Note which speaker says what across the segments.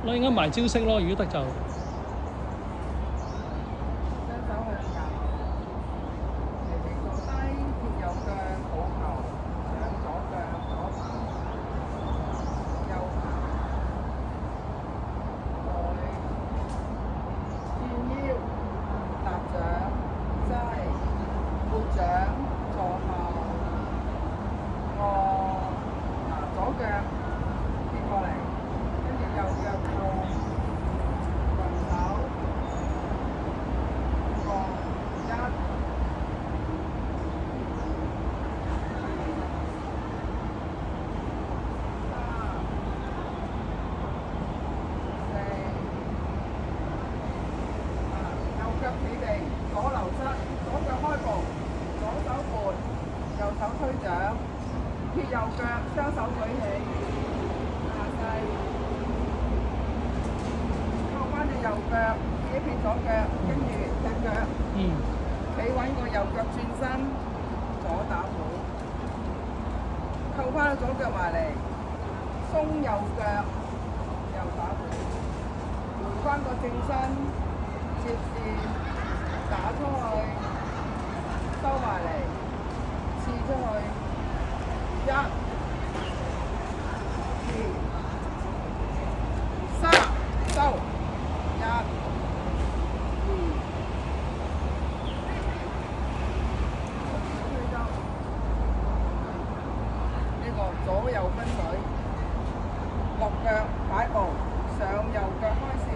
Speaker 1: 咯，應該埋招式咯，如果得就。
Speaker 2: 雙手向右，你哋坐低，貼右腳抱頭，上左腳左爬，右爬，來，轉腰，踏掌，擠，撥掌，坐後，卧，左腳跌過嚟，跟住右腳套，雲手。右腳企地，左流失，左腳開步，左手撥，右手推掌，貼右腳，雙手舉起，下勢，扣翻隻右腳，自己撇左腳，跟住踢腳，企穩個右腳轉身，左打虎，扣翻左腳埋嚟，鬆右腳，右打虎，回翻個正身。接線打出去，收埋嚟，刺出去，一、二、三，收，一、二，呢個左右分水，落腳擺步，上右腳開線。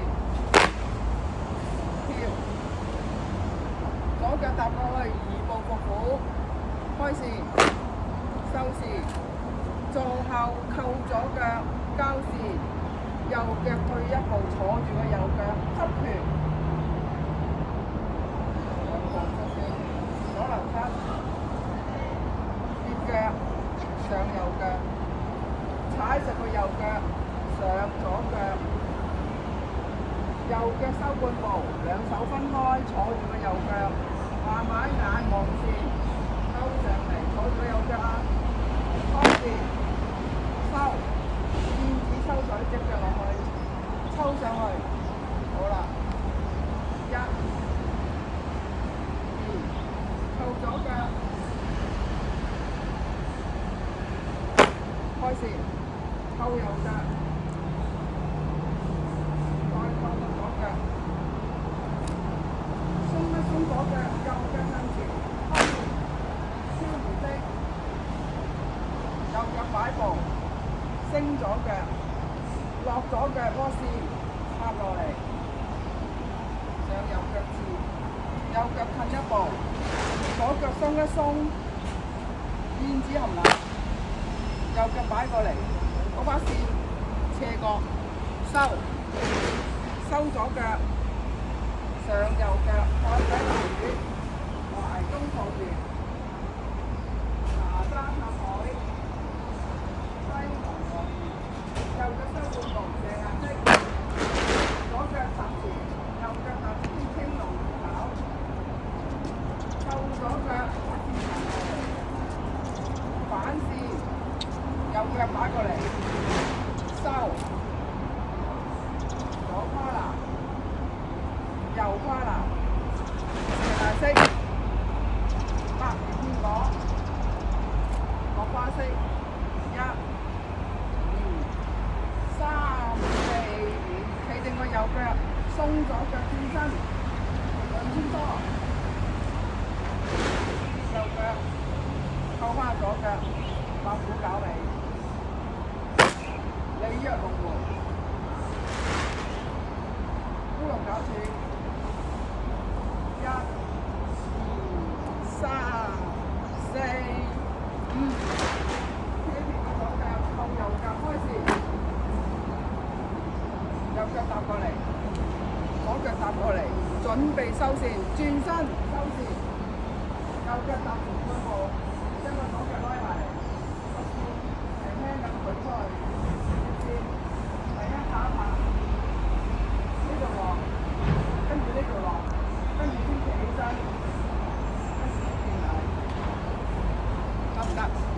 Speaker 2: 左腳踏過去，移步伏虎，開線，收線，坐後扣左腳，交線，右腳退一步，坐住個右腳，執拳，左流出，跌腳，上右腳，踩實個右腳，上左腳。右腳收半步，兩手分開，坐住個右腳，慢慢眼望線，勾上嚟，坐住個右腳啊，開線，收，燕子抽水，隻腳落去，抽上去，好啦，一、二，扣左腳，開線，扣右腳。鬆一鬆左腳，右腳向前，開線，超弧式，右腳擺步，升左腳，落左腳窩線，插落嚟，上右腳刺，右腳褪一步，左腳鬆一鬆，燕子含拿，右腳擺過嚟，嗰把線斜角，收左腳。上右腳，海底撈魚，懷中抱拳，爬山下海，西望望月，右腳收半步，射顏色，左腳踏前，右腳踏前，青龍跑，扣左腳，反線，右腳擺過嚟，收，左跨欄。右跨欄，射顏色，百葉天果，落花式，一、二、三、四、五，企定個右腳，鬆左腳轉身，兩千多，右腳，扣翻左腳，白虎搞尾，鯉躍龍門，烏龍搞柱。1、2、3、4、5，企平個左腳，扣右腳開線，右腳踏過嚟，左腳踏過嚟，準備收線，轉身收線，右腳踏前半步。